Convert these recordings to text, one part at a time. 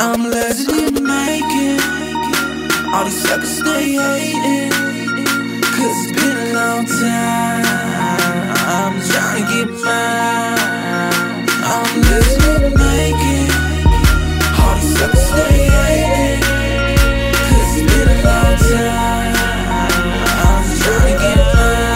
I'm legend in the making. All these suckers stay hating, cause it's been a long time. I'm trying to get mine. I'm legend in the making. All these suckers stay hating, cause it's been a long time. I'm trying to get mine.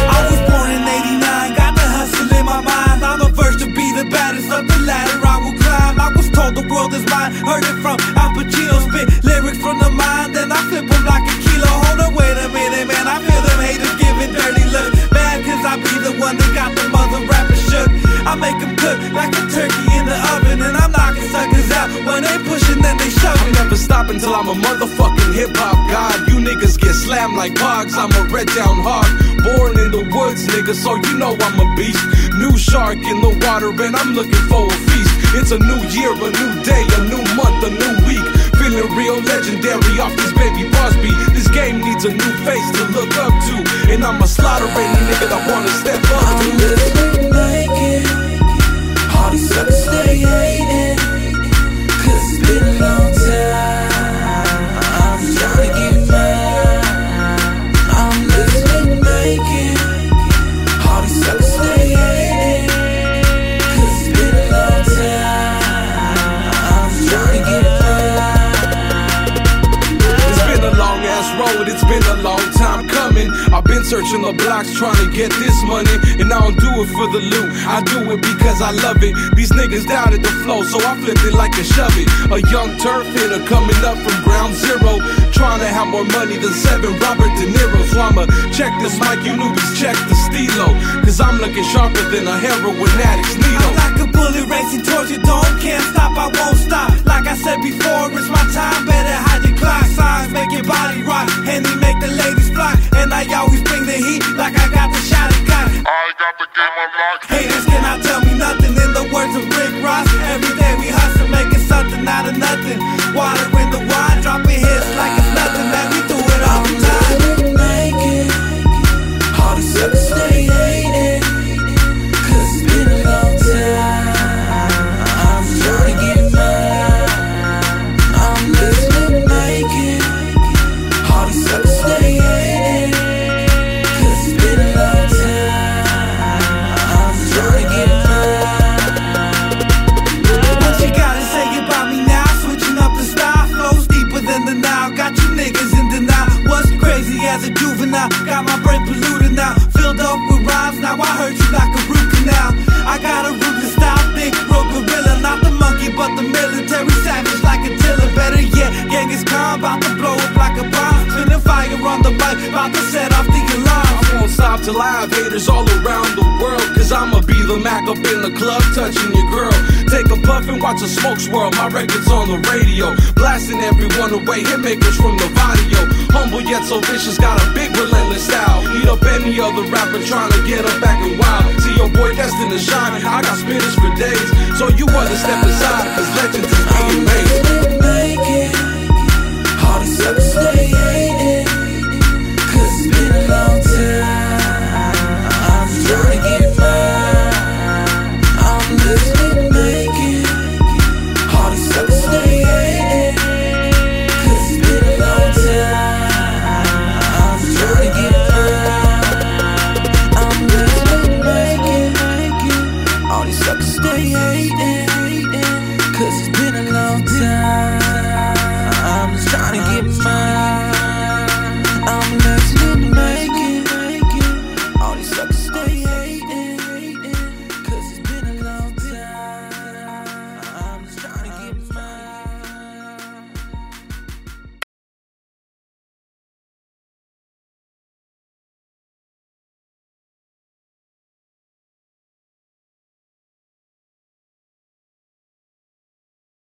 I was born in '89, got the hustle in my mind. I'm the first to be the baddest of the ladder I will climb. I was told the world is mine, heard it from Al Pacino. Spit lyrics from the mind, then I flip them like a kilo. Hold on, wait a minute, man, I feel them haters giving dirty looks. Mad cause I be the one that got the mother rappers shook. I make them cook like a turkey in the oven, and I'm knocking suckers out. When they pushing, then they shove. I'm never stopping till I'm a motherfucking hip-hop god. You niggas get slammed like hogs, I'm a red down hog. Born in the woods, nigga, so you know I'm a beast. New shark in the water, and I'm looking for a feast. It's a new year, a new day, a new month, a new week. Feeling real legendary off this baby boss beat. This game needs a new face to look up to, and I'ma slaughter any nigga that wanna step up to. I'm living like it. All these suckers stay hating, cause it's been a long time. I'm trying to get mine. I'm living like it. All these suckers stay hating, cause it's been a long time. I'm trying to get mine. It's been a long ass road, it's been a long time coming. I've been searching the blocks trying to get this money, and I don't do it for the loot, I do it because I love it. These niggas doubted the flow, so I flipped it like a shove it. A young turf hitter coming up from ground zero, trying to have more money than 7 Robert De Niro. So I'ma check this mic, you newbies check the stilo, cause I'm looking sharper than a heroin addict's needle. I'm like a bullet racing towards you, don't can't stop, I won't stop. Like I said before, it's my time, better hide your clock. Signs make your body rock, and they make the ladies flock. And I always bring the heat, like I got the shot and got it. I got the game unlocked. Haters cannot tell me nothing. In the words of Rick Ross, every day we hustle, making something out of nothing. Water in the wine, dropping hits like it's nothing. Man, we do it all the time. I'm living like it. All these suckers stay hating, cause it's been a long time. I'm trying to get mine. I'm living like it. All these suckers stay hating, cause it's been a long time. I'm trying to get mine. What you gotta say about me now? Switching up the style, flows deeper than the Nile. Got you niggas in denial. What's crazy as a juvenile? Got my brain polluted now, filled up with rhymes. Now I hurt you like a root canal. I got a ruthless style, thick, road gorilla, not the monkey but the military savage like a tiller. Better yet, Genghis Khan, bout to blow up like a bomb. Spinning fire on the mic, bout to set off the alarm. I won't stop till I have haters all around the world, cause I'ma be the Mac up in the club touching your girl. Take a puff and watch a smoke swirl, my record's on the radio, blasting everyone away, hitmakers from the Vadio. Humble yet so vicious, got a big relentless style. Eat up any other rapper trying to get up back and wild. See your boy destined to shine, I got spitters for days, so you wanna step aside, cause legends is being made.